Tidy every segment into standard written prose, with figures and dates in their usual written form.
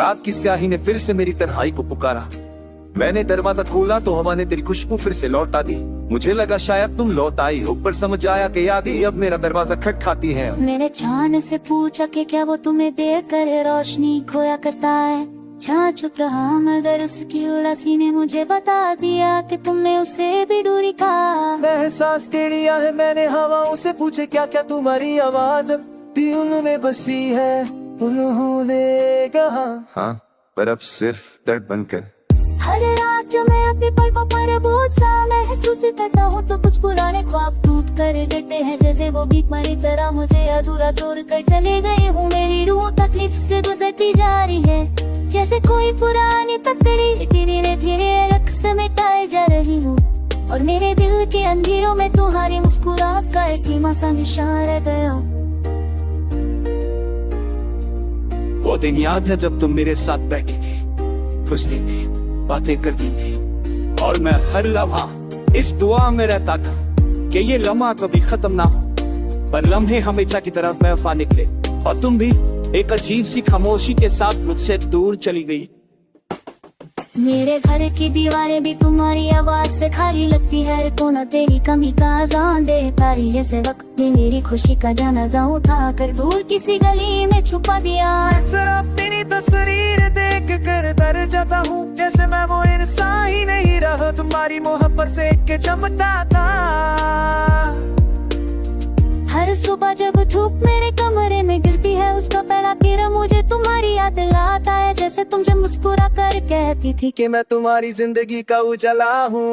रात की स्याही ने फिर से मेरी तन्हाई को पुकारा। मैंने दरवाजा खोला तो हवा ने तेरी खुशबू फिर से लौटा दी। मुझे लगा शायद तुम लौट आई हो, पर समझ आया कि याद ही अब मेरा दरवाजा खटखटाती है। मैंने छान से पूछा कि क्या वो तुम्हें देख कर रोशनी खोया करता है। छान चुप रहा मगर उसकी उड़ासी ने मुझे बता दिया कि तुमने उसे भी दूरी का एहसास तेड़िया है मैंने हवाओं से पूछे क्या क्या तुम्हारी आवाज भी उनमें बसी है। उन्होंने कहा हाँ, पर अब सिर्फ दर्द बनकर। हर रात जब मैं अपने पलकों पर बोझ सा महसूस करता हूँ तो कुछ पुराने ख्वाब टूट कर गिरते हैं, जैसे वो बीमारी तरह मुझे अधूरा छोड़ कर चले गए हूँ। मेरी रूह तकलीफ से गुजरती जा रही है, जैसे कोई पुरानी तकदीर धीरे धीरे अलग समेटाए जा रही हूँ। और मेरे दिल के अंधेरों में तुम्हारी मुस्कुराहट का एक धीमा सा निशान रह गया। वो दिन याद है जब तुम मेरे साथ बैठी थी, खुशती थी, बातें करती थी, और मैं हर लम्हा इस दुआ में रहता था कि ये लम्हा कभी खत्म ना हो। पर लम्हे हमेशा की तरफ बेवफा निकले और तुम भी एक अजीब सी खामोशी के साथ मुझसे दूर चली गई। मेरे घर की दीवारें भी तुम्हारी आवाज से खाली लगती है। तो न तेरी कमी का अज़ान देता है, जैसे वक्त में मेरी खुशी का जनाजा उठा कर दूर किसी गली में छुपा दिया। जरा तेरी तस्वीर देख कर डर जाता हूँ, जैसे मैं वो इंसान ही नहीं रहा तुम्हारी मोहब्बत से के चमकता था। हर सुबह जब धूप मेरे कमरे में गिरती है, उसका पहला किरण मुझे तुम्हारी याद दिलाता है, जैसे तुम जब मुस्कुरा कर कहती थी कि मैं तुम्हारी जिंदगी का उजाला हूँ।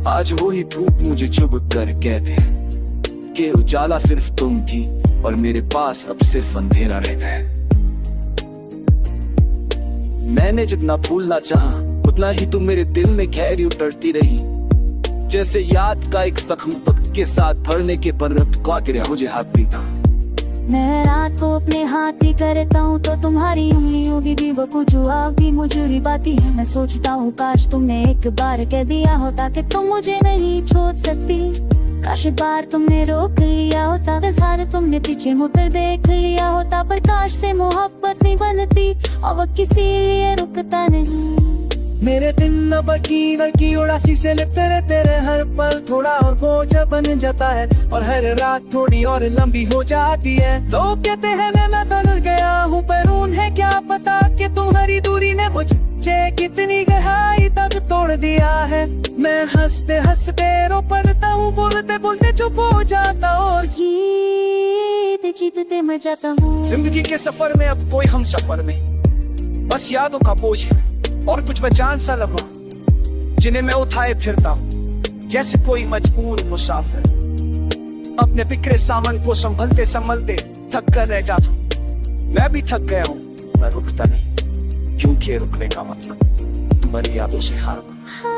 आज वही धूप मुझे चुभ कर कहते कि उजाला सिर्फ तुम थी और मेरे पास अब सिर्फ अंधेरा रह गया। मैंने जितना भूलना चाहा उतना ही तुम मेरे दिल में गहरी उतरती रही, जैसे याद का एक जख्म पक के साथ भरने के पर रखवा गिरा मुझे हाथ पीता। मैं रात को अपने हाथ ही करता हूँ तो तुम्हारी उंगलियों की भी वो कुछ जवाब भी मुझे रिबाती है। मैं सोचता हूँ काश तुमने एक बार कह दिया होता कि तुम मुझे नहीं छोड़ सकती। काश एक बार तुमने रोक लिया होता, सारे तुमने पीछे मुड़कर देख लिया होता। पर काश से मोहब्बत नहीं बनती और वो किसी लिए रुकता नहीं। मेरे दिन अब की उड़ासी से लिपटे रहते रहे, हर पल थोड़ा और बोझ बन जाता है और हर रात थोड़ी और लंबी हो जाती है। लोग कहते हैं मैं बदल गया हूँ, पर उन्हें क्या पता कि तुम्हारी दूरी ने मुझे कितनी गहराई तक तोड़ दिया है। मैं हंसते हंसते रो पड़ता हूँ, बोलते बोलते चुप हो जाता और जीते जीतते मर जाता हूँ। जिंदगी के सफर में अब कोई हम सफर नहीं, बस यादों का बोझ है और कुछ बेजान सा लम्हा जिन्हें मैं उठाए फिरता हूँ, जैसे कोई मजबूर मुसाफिर अपने बिखरे सामान को संभलते संभलते थक कर रह जाता हूँ। मैं भी थक गया हूँ, मैं रुकता नहीं, क्योंकि रुकने का मतलब तुम्हारी यादों से हारना।